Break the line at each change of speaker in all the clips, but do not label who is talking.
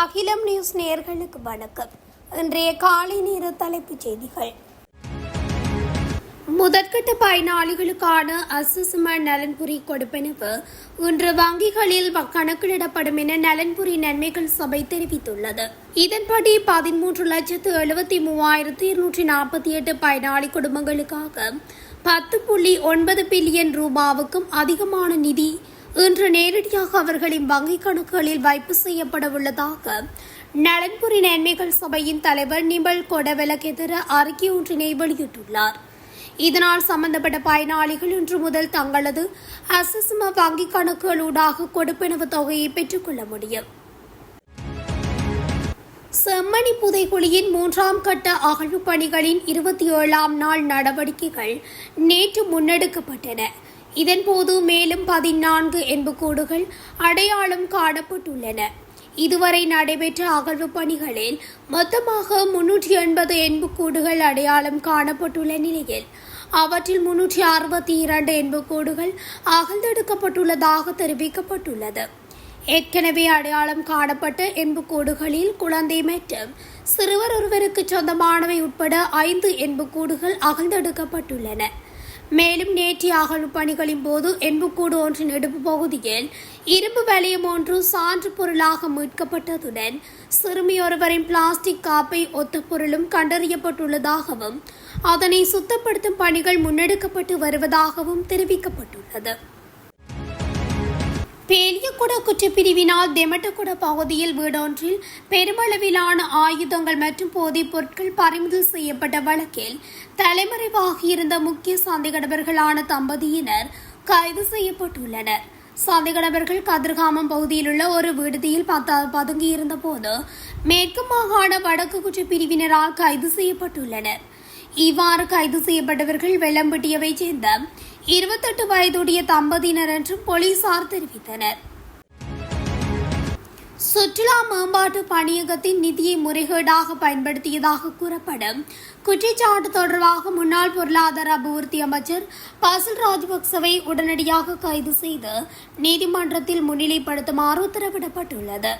அகிலம் நியூஸ் நேயர்களுக்கு வணக்கம். இன்றைய காலை நேர தலைப்புச் செய்திகள். முதற்கட்ட பயனாளிகளுக்கான அசஸ்ம நலன்புரி கொடுப்பனவு இன்று வங்கிகளில் கணக்கிடப்படும் என நலன்புரி நன்மைகள் சபை தெரிவித்துள்ளது. இதன்படி 13,73,248 பயனாளி குடும்பங்களுக்காக 10.9 பில்லியன் ரூபாவுக்கும் அதிகமான நிதி இன்று நேரடியாக அவர்களின் வங்கிக் கணக்குகளில் வைப்பு செய்யப்பட உள்ளதாக நலன்புரி நன்மைகள் சபையின் தலைவர் நிமல் கொடவெலகெதர அறிக்கை ஒன்றினை வெளியிட்டுள்ளார். இதனால் சம்பந்தப்பட்ட பயனாளிகள் இன்று முதல் தங்களது அசஸ்ம வங்கிக் கணக்குகளூடாக கொடுப்பனவு தொகையை பெற்றுக் கொள்ள முடியும். செம்மணி புதைகுழியின் 3ஆம் கட்ட அகழ்வு பணிகளின் 27ஆம் நாள் நடவடிக்கைகள் நேற்று முன்னெடுக்கப்பட்டன. இதன்போது மேலும் 14 எண்புக்கூடுகள் அடையாளம் காணப்பட்டுள்ளன. இதுவரை நடைபெற்ற அகழ்வு பணிகளில் மொத்தமாக 380 எண்புக்கூடுகள் அடையாளம் காணப்பட்டுள்ள நிலையில் அவற்றில் 362 எண்புக்கூடுகள் அகழ்ந்தெடுக்கப்பட்டுள்ளதாக தெரிவிக்கப்பட்டுள்ளது. ஏற்கனவே அடையாளம் காணப்பட்ட எண்புக்கூடுகளில் குழந்தை மற்றும் சிறுவர் ஒருவருக்கு சொந்தமானவை உட்பட 5 எண்புக்கூடுகள் அகழ்ந்தெடுக்கப்பட்டுள்ளன. மேலும் நேற்றைய அகழ்வு பணிகளின் போது எண்புக்கூடு ஒன்றின் இடுப்பு பகுதியில் இரும்பு வளையம் ஒன்று சான்று பொருளாக மீட்கப்பட்டதுடன் சிறுமி ஒருவரின் பிளாஸ்டிக் காப்பை ஒத்த பொருளும் கண்டறியப்பட்டுள்ளதாகவும் அதனை சுத்தப்படுத்தும் பணிகள் முன்னெடுக்கப்பட்டு வருவதாகவும் தெரிவிக்கப்பட்டுள்ளது. பேலியகுட குற்றப்பிரிவினால் தெமட்டகுட பகுதியில் வீடொன்றில் பெருமளவிலான ஆயுதங்கள் மற்றும் போதைப் பொருட்கள் பறிமுதல் செய்யப்பட்ட வழக்கில் தலைமறைவாகியிருந்த முக்கிய சந்தேகநபர்களான தம்பதியினர் கைது செய்யப்பட்டுள்ளனர். சந்தேகநபர்கள் கதிர்காமம் பகுதியில் உள்ள ஒரு விடுதியில் பதுங்கியிருந்த போது மேற்கு மாகாண வடக்கு குற்றப்பிரிவினரால் கைது செய்யப்பட்டுள்ளனர். இவ்வாறு கைது செய்யப்பட்டவர்கள் வெள்ளம்பட்டியவைச் சேர்ந்த 28 வயதுடைய தம்பதியினர் என்றும் போலீசார் தெரிவித்தனர். சுற்றுலா மேம்பாட்டு பணியகத்தின் நிதியை முறைகேடாக பயன்படுத்தியதாக கூறப்படும் குற்றச்சாட்டு தொடர்பாக முன்னாள் பொருளாதார அபிவிருத்தி அமைச்சர் பாசில் ராஜபக்சவை உடனடியாக கைது செய்து நீதிமன்றத்தில் முன்னிலைப்படுத்துமாறு உத்தரவிடப்பட்டுள்ளது.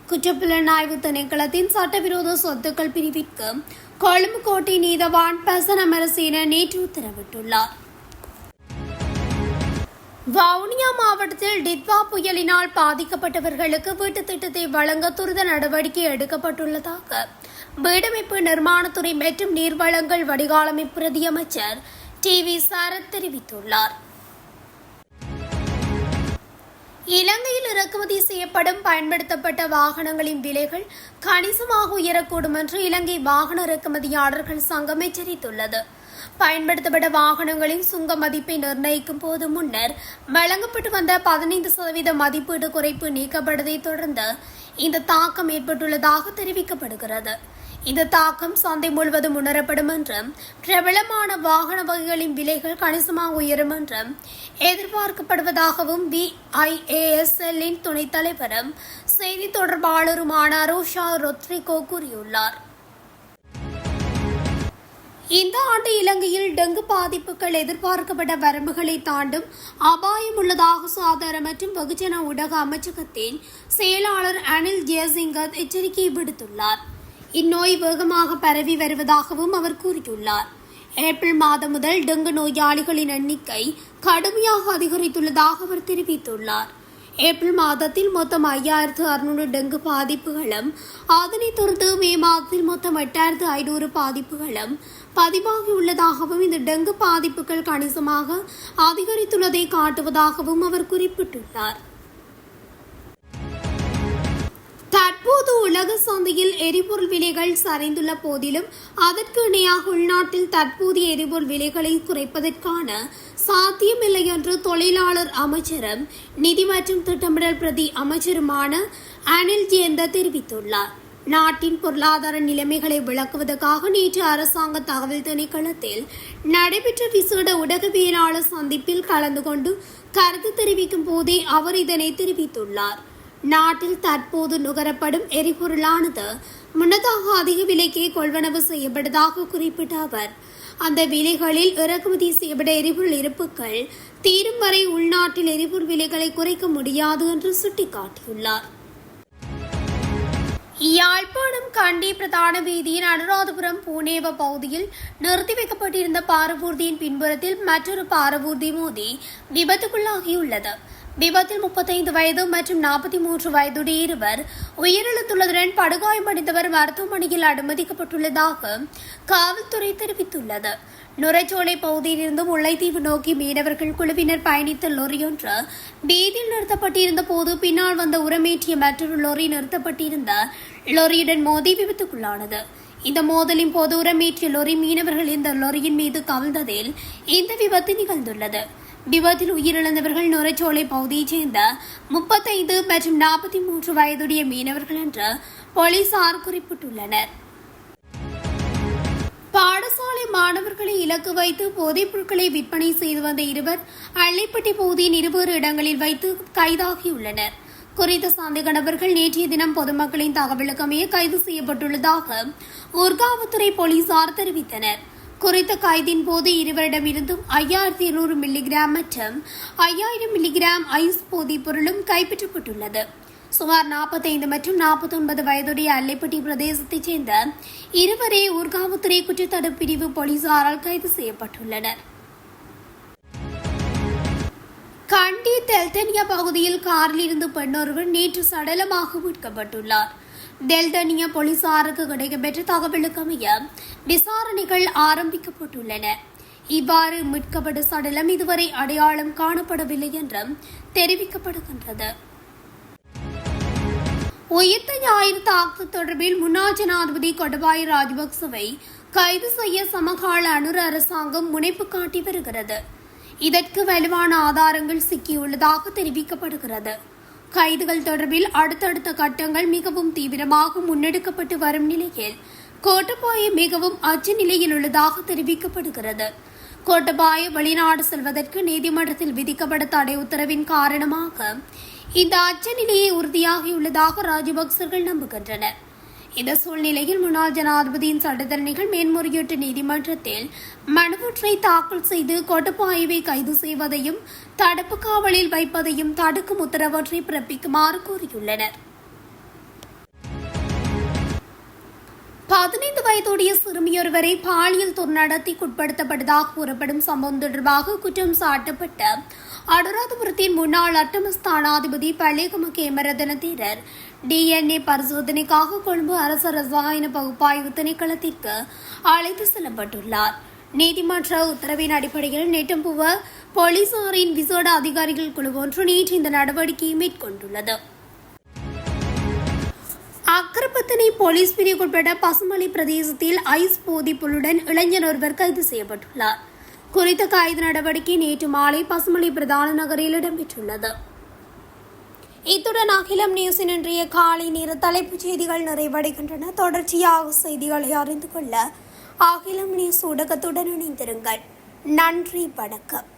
குற்றப்புலனாய்வு திணைக்களத்தின் சட்டவிரோத சொத்துக்கள் பிரிவிற்கு கொழும்பு கோட்டை நீதவான் பசன் அமரசேன நேற்று உத்தரவிட்டுள்ளார். வவுனியா மாவட்டத்தில் டிட்வா புயலினால் பாதிக்கப்பட்டவர்களுக்கு வீட்டு திட்டத்தை வழங்க துரித நடவடிக்கை எடுக்கப்பட்டுள்ளதாக வீடமைப்பு நிர்மாணத்துறை மற்றும் நீர்வளங்கள் வடிகாலமைப்பு பிரதி அமைச்சர் TV சரத் தெரிவித்துள்ளார். இலங்கையில் இறக்குமதி செய்யப்படும் பயன்படுத்தப்பட்ட வாகனங்களின் விலைகள் கணிசமாக உயரக்கூடும் என்று இலங்கை வாகன இறக்குமதியாளர்கள் சங்கம் எச்சரித்துள்ளது. பயன்படுத்தப்பட்ட வாகனங்களின் சுங்க மதிப்பை நிர்ணயிக்கும் போது முன்னர் வழங்கப்பட்டு வந்த 15% மதிப்பீடு குறைப்பு நீக்கப்பட்டதை தொடர்ந்து இந்த தாக்கம் ஏற்பட்டுள்ளதாக தெரிவிக்கப்படுகிறது. இந்த தாக்கம் சந்தை முழுவதும் உணரப்படும் என்றும் பிரபலமான வாகன வகைகளின் விலைகள் கணிசமாக உயரும் என்றும் எதிர்பார்க்கப்படுவதாகவும் BIASL-இன் துணைத் தலைவரும் செய்தி தொடர்பாளருமான ரோஷா ரொத்ரிகோ கூறியுள்ளார். இந்த ஆண்டு இலங்கையில் டெங்கு பாதிப்புகள் எதிர்பார்க்கப்பட்ட வரம்புகளை தாண்டும் அபாயம் உள்ளதாக சுகாதார மற்றும் வெகுஜன ஊடக அமைச்சகத்தின் செயலாளர் அனில் ஜெயசிங்க எச்சரிக்கை விடுத்துள்ளார். இந்நோய் வேகமாக பரவி வருவதாகவும் அவர் கூறியுள்ளார். ஏப்ரல் மாதம் முதல் டெங்கு நோயாளிகளின் எண்ணிக்கை கடுமையாக அதிகரித்துள்ளதாக அவர் தெரிவித்துள்ளார். ஏப்ரல் மாதத்தில் மொத்தம் 5,600 டெங்கு பாதிப்புகளும் அதனைத் தொடர்ந்து மே மாதத்தில் மொத்தம் 8,500 பாதிப்புகளும் பதிவாகியுள்ளதாகவும் இந்த டெங்கு பாதிப்புகள் கணிசமாக அதிகரித்துள்ளதை காட்டுவதாகவும் அவர் குறிப்பிட்டுள்ளார். தற்போது உலக சந்தையில் எரிபொருள் விலைகள் சரிந்துள்ள போதிலும் அதற்கு இணையாக உள்நாட்டில் தற்போதைய எரிபொருள் விலைகளை குறைப்பதற்கான சாத்தியமில்லை என்று தொழிலாளர் அமைச்சரும் நிதி மற்றும் திட்டமிடல் பிரதி அமைச்சருமான அனில் ஜெயந்த தெரிவித்துள்ளார். நாட்டின் பொருளாதார நிலைமைகளை விளக்குவதற்காக நேற்று அரசாங்க தகவல் திணைக்களத்தில் நடைபெற்ற விசேட ஊடகவியலாளர் சந்திப்பில் கலந்து கொண்டு கருத்து தெரிவிக்கும் போதே அவர் இதனை தெரிவித்துள்ளார். நாட்டில் தற்போது நுகரப்படும் எரிபொருளானது முன்னதாக அதிக விலைக்கே கொள்வனவு செய்யப்பட்டதாக குறிப்பிட்ட அவர் அந்த விலைகளில் இறக்குமதி செய்யப்பட்ட எரிபொருள் இருப்புகள் தீரும் வரை உள்நாட்டில் எரிபொருள் விலைகளை குறைக்க முடியாது என்று சுட்டிக்காட்டியுள்ளார். யாழ்ப்பாணம் கண்டி பிரதான வீதியின் அனுராதபுரம் பூனேவ பகுதியில் நிறுத்தி வைக்கப்பட்டிருந்த பாரவூர்தியின் பின்புறத்தில் மற்றொரு பாரவூர்தி மோதி விபத்துக்குள்ளாகியுள்ளது. விபத்தில் 35 வயது மற்றும் 43 வயதுடைய இருவர் உயிரிழந்துள்ளதுடன் படுகாயமடைந்தவர் மருத்துவமனையில் அனுமதிக்கப்பட்டுள்ளதாக காவல்துறை தெரிவித்துள்ளது. நுரைச்சோலை பகுதியிலிருந்து முல்லைத்தீவு நோக்கி மீனவர்கள் குழுவினர் பயணித்த லொரியொன்று வீதியில் நிறுத்தப்பட்டிருந்த போது பின்னால் வந்த உரமேற்றிய மற்றொரு லொரி நிறுத்தப்பட்டிருந்த லொரியுடன் மோதி விபத்துக்குள்ளானது. இந்த மோதலின் போது உரமேற்றிய லொரி மீனவர்கள் இந்த லொரியின் மீது கவிழ்ந்ததில் இந்த விபத்து நிகழ்ந்துள்ளது. விபத்தில் உயிரிழந்தவர்கள் நுரைச்சோலை பகுதியைச் சேர்ந்த 35 மற்றும் 43 வயதுடைய மீனவர்கள் என்று போலீசார் குறிப்பிட்டுள்ளனர். பாடசாலை மாணவர்களை இலக்கு வைத்து போதைப் பொருட்களை விற்பனை செய்து வந்த இருவர் அள்ளிப்பட்டி பகுதியின் 2 இடங்களில் வைத்து கைதாகியுள்ளனர். குறித்த சந்தேக நபர்கள் நேற்றைய தினம் பொதுமக்களின் தகவலுக்கமைய கைது செய்யப்பட்டுள்ளதாக ஊர்காவல்துறை போலீசார் தெரிவித்தனர். குறித்த கைதின் போது இருவரிடமிருந்தும் 5200 மில்லிகிராம் மற்றும் 5000 மில்லிகிராம் ஐஸ் போதைப் பொருளும் கைப்பற்றப்பட்டுள்ளது. சுமார் 45 மற்றும் 49 வயதுடைய அல்லைப்பட்டி பிரதேசத்தைச் சேர்ந்த இருவரே ஊர்காவல்துறை குற்றத்தடுப்பு பிரிவு போலீசாரால் கைது செய்யப்பட்டுள்ளனர். கண்டி தெல்தனியா பகுதியில் காரில் இருந்து பெண்ணொருவர் நேற்று சடலமாக மீட்கப்பட்டுள்ளார். தெல்தனியா போலீசாருக்கு கிடைக்கப்பெற்ற தகவலுக்கமைய விசாரணைகள் ஆரம்பிக்கப்பட்டுள்ளன. இவ்வாறு மீட்கப்பட்ட சடலம் இதுவரை அடையாளம் காணப்படவில்லை என்றும் தெரிவிக்கப்படுகின்றது. உயிர்த்த ஞாயிறு தாக்குதல் தொடர்பில் முன்னாள் ஜனாதிபதி கோட்டபாய ராஜபக்சவை கைது செய்ய சமகால அனுர அரசாங்கம் முனைப்பு காட்டி வருகிறது. இதற்கு வலுவான ஆதாரங்கள் சிக்கியுள்ளதாக தெரிவிக்கப்படுகிறது. கைதுகள் தொடர்பில் அடுத்தடுத்த கட்டங்கள் மிகவும் தீவிரமாக முன்னெடுக்கப்பட்டு வரும் நிலையில் கோட்டபாய மிகவும் அச்ச நிலையில் உள்ளதாக தெரிவிக்கப்படுகிறது. கோட்டபாய வெளிநாடு செல்வதற்கு நீதிமன்றத்தில் விதிக்கப்பட்ட தடை உத்தரவின் காரணமாக இந்த அச்ச நிலையை உறுதியாகியுள்ளதாக ராஜபக்சர்கள் நம்புகின்றனர். இந்த சூழ்நிலையில் முன்னாள் ஜனாதிபதியின் சட்டத்தரணிகள் மேன்முறையீட்டு நீதிமன்றத்தில் மனுவொன்றை தாக்கல் செய்து கோட்டபாயவை கைது செய்வதையும் தடுப்பு காவலில் வைப்பதையும் தடுக்கும் உத்தரவொன்றை பிறப்பிக்குமாறு கோரியுள்ளனர். 15 வயதுடைய சிறுமியொருவரை பாலியல் துர்நடத்திக்குட்படுத்தப்பட்டதாக கூறப்படும் சம்பவம் தொடர்பாக குற்றம் சாட்டப்பட்ட அனுராதபுரத்தின் முன்னாள் அட்டமஸ்தானாதிபதி பல்லேகம கேமரதன தேரர் DNA பரிசோதனைக்காக கொழும்பு அரசு ரசாயன பகுப்பாய்வு திணைக்களத்திற்கு அழைத்து செல்லப்பட்டுள்ளார். நீதிமன்ற உத்தரவின் அடிப்படையில் நெட்டம்புவ போலீசாரின் விசேட அதிகாரிகள் குழு ஒன்று நேற்று இந்த நடவடிக்கையை மேற்கொண்டுள்ளது. அக்கரப்பத்தனை போலீஸ் பிரிவுக்குட்பட்ட பசுமலை பிரதேசத்தில் ஐஸ் போதைப்பொருளுடன் இளைஞர் ஒருவர் கைது செய்யப்பட்டுள்ளார். குறித்த கைது நடவடிக்கை நேற்று மாலை பசுமலை பிரதான நகரில் இடம்பெற்றுள்ளது. இத்துடன் அகிலம் நியூஸின் இன்றைய காலை நேர தலைப்புச் செய்திகள் நிறைவடைகின்றன. தொடர்ச்சியாக செய்திகளை அறிந்து கொள்ள அகிலம் நியூஸ் ஊடகத்துடன் இணைந்திருங்கள். நன்றி, வணக்கம்.